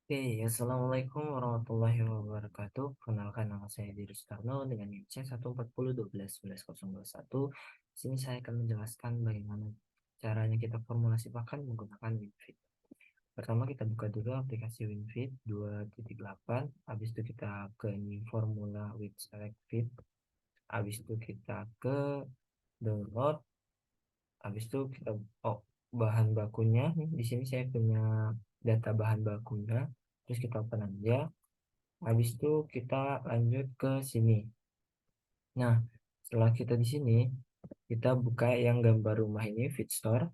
Oke, Assalamualaikum warahmatullahi wabarakatuh. Kenalkan nama saya Diri Soekarno dengan NIM C140121101. Di sini saya akan menjelaskan bagaimana caranya kita formulasi makan menggunakan WinFit. Pertama kita buka dulu aplikasi WinFit 2.8. Habis itu kita ke new formula with select fit. Habis itu kita ke download. Habis itu kita bahan bakunya. Di sini saya punya data bahan bakunya. Terus kita open aja. Habis itu kita lanjut ke sini. Nah, setelah kita di sini, kita buka yang gambar rumah ini, Fitstore.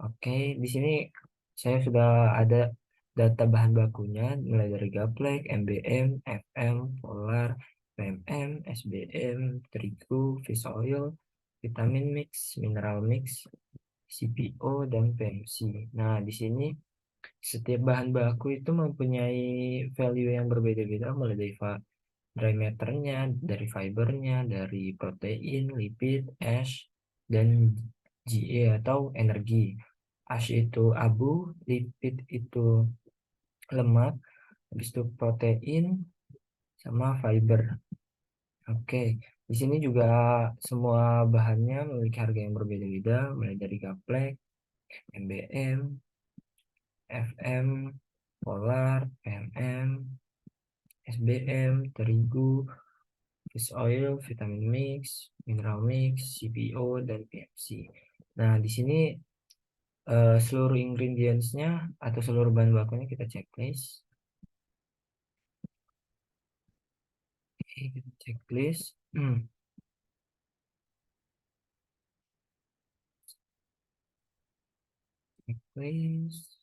Oke, di sini saya sudah ada data bahan bakunya, mulai dari gaplek, MBM, FM, Polar, PMM, SBM, terigu, fish oil, vitamin mix, mineral mix, CPO, dan PMC. Nah, di sini setiap bahan baku itu mempunyai value yang berbeda-beda, mulai dari dry matternya, dari fibernya, dari protein, lipid, ash, dan GA atau energi. Ash itu abu, lipid itu lemak, habis itu protein sama fiber. Oke, di sini juga semua bahannya memiliki harga yang berbeda-beda, mulai dari gaplek, MBM, FM, Polar, PMM, SBM, terigu, fish oil, vitamin mix, mineral mix, CPO, dan PFC. Nah, di sini seluruh ingredients-nya atau seluruh bahan bakunya kita checklist. Oke, kita checklist. Checklist.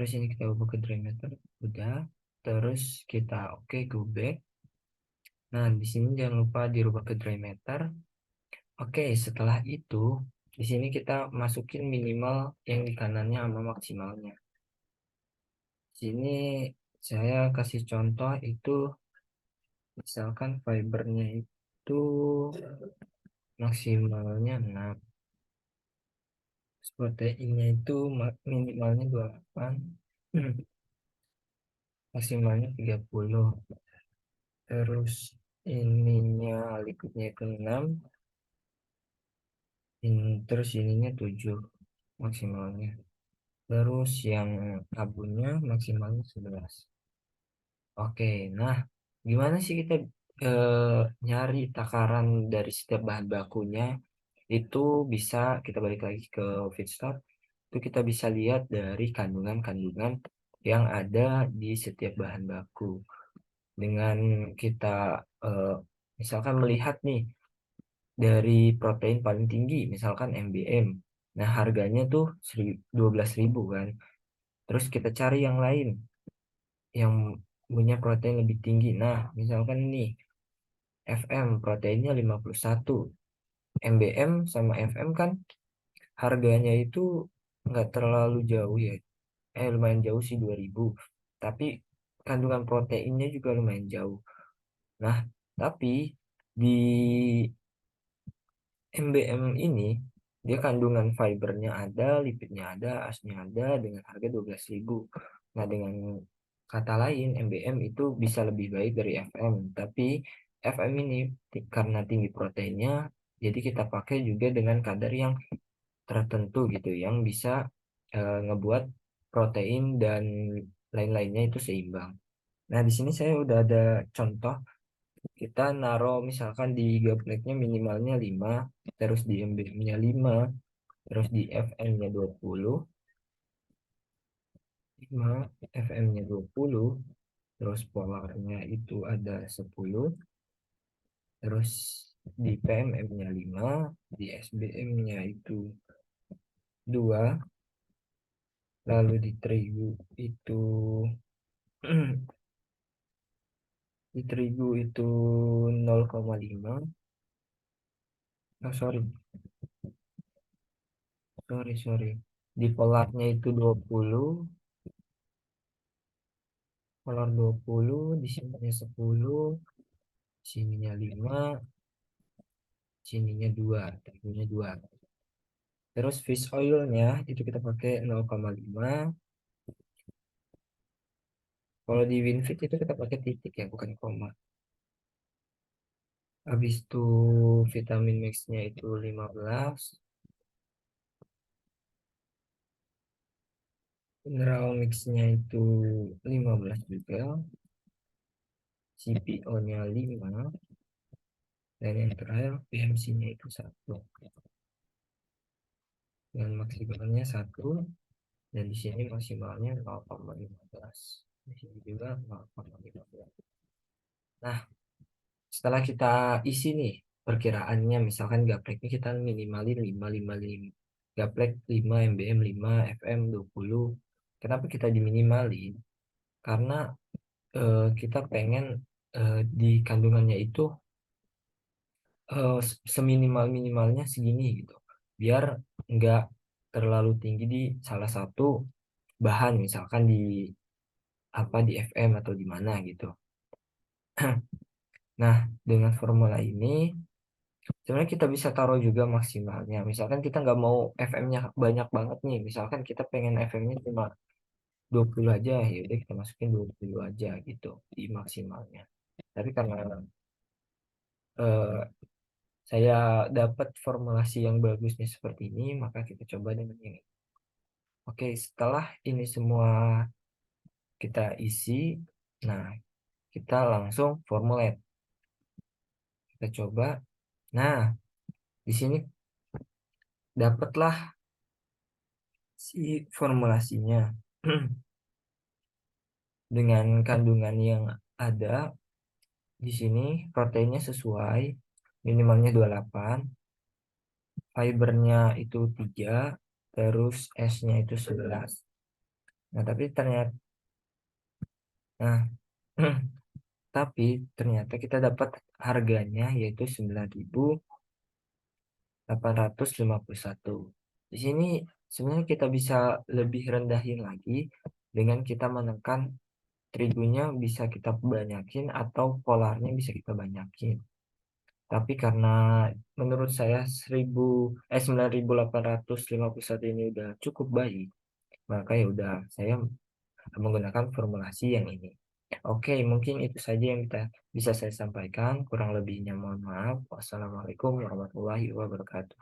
Terus ini kita ubah ke dry matter. Udah. Terus kita oke, go back. Nah, di sini jangan lupa dirubah ke dry matter. Oke, setelah itu di sini kita masukin minimal yang di kanannya sama maksimalnya. Sini saya kasih contoh itu misalkan fibernya itu maksimalnya 6, proteinnya itu minimalnya 28, maksimalnya 30. Terus ininya liquidnya itu 6, terus ininya 7 maksimalnya. Terus yang abunya maksimalnya 11. Oke, nah gimana sih kita nyari takaran dari setiap bahan bakunya? Itu bisa kita balik lagi ke feedstock. Itu kita bisa lihat dari kandungan-kandungan yang ada di setiap bahan baku. Dengan kita eh, misalkan melihat nih dari protein paling tinggi, misalkan MBM. Nah, harganya tuh 12.000 kan. Terus kita cari yang lain yang punya protein lebih tinggi. Nah, misalkan nih FM proteinnya 51, MBM sama FM kan harganya itu nggak terlalu jauh ya. Lumayan jauh sih 2.000. Tapi kandungan proteinnya juga lumayan jauh. Nah, tapi di MBM ini dia kandungan fibernya ada, lipidnya ada, asnya ada dengan harga 12.000. Nah, dengan kata lain MBM itu bisa lebih baik dari FM, tapi FM ini karena tinggi proteinnya, jadi kita pakai juga dengan kadar yang tertentu gitu, yang bisa ngebuat protein dan lain-lainnya itu seimbang. Nah, di sini saya udah ada contoh kita naruh misalkan di gapleknya minimalnya 5, terus di MBM-nya 5, terus di FM-nya 20, 5, FM-nya 20, terus polarnya itu ada 10, terus di PMM-nya 5, di SBM-nya itu 2, lalu di terigu itu di terigu itu 0,5. Oh, sorry. Di polarnya itu 20, polar 20, di sininya 10, sininya 5, sininya 2, terigunya 2. Terus fish oilnya itu kita pakai 0,5. Kalau di WinFit itu kita pakai titik ya, bukan koma. Habis itu vitamin mixnya itu 15. Mineral mixnya itu 15 juga. CPO-nya 5. Dan yang terakhir PMC-nya itu 1. Dan maksimalnya 1. Dan di sini maksimalnya 0,15. Di sini juga 0,15. Nah, setelah kita isi nih perkiraannya, misalkan gapreknya kita minimalin 555. Gaplek 5, MBM 5, FM 20. Kenapa kita diminimalin? Karena kita pengen di kandungannya itu seminimal-minimalnya segini gitu. Biar nggak terlalu tinggi di salah satu bahan, misalkan di apa di FM atau di mana gitu. Nah, dengan formula ini sebenarnya kita bisa taruh juga maksimalnya. Misalkan kita nggak mau FM-nya banyak banget nih. Misalkan kita pengen FM-nya cuma 20 aja, ya udah kita masukin 20 aja gitu di maksimalnya. Tapi karena eh, saya dapat formulasi yang bagusnya seperti ini, maka kita coba dengan yang ini. Oke, setelah ini semua kita isi, nah kita langsung formulate. Kita coba. Nah, di sini dapatlah si formulasinya. Dengan kandungan yang ada di sini, proteinnya sesuai, minimalnya 28, fibernya itu 3, terus S-nya itu 11. Nah, nah, tapi ternyata kita dapat harganya yaitu 9.851. Di sini sebenarnya kita bisa lebih rendahin lagi dengan kita menekan terigunya bisa kita banyakin atau polarnya bisa kita banyakin. Tapi karena menurut saya 9.851 ini udah cukup baik, maka ya udah saya menggunakan formulasi yang ini. Oke, mungkin itu saja yang bisa saya sampaikan. Kurang lebihnya mohon maaf. Wassalamualaikum warahmatullahi wabarakatuh.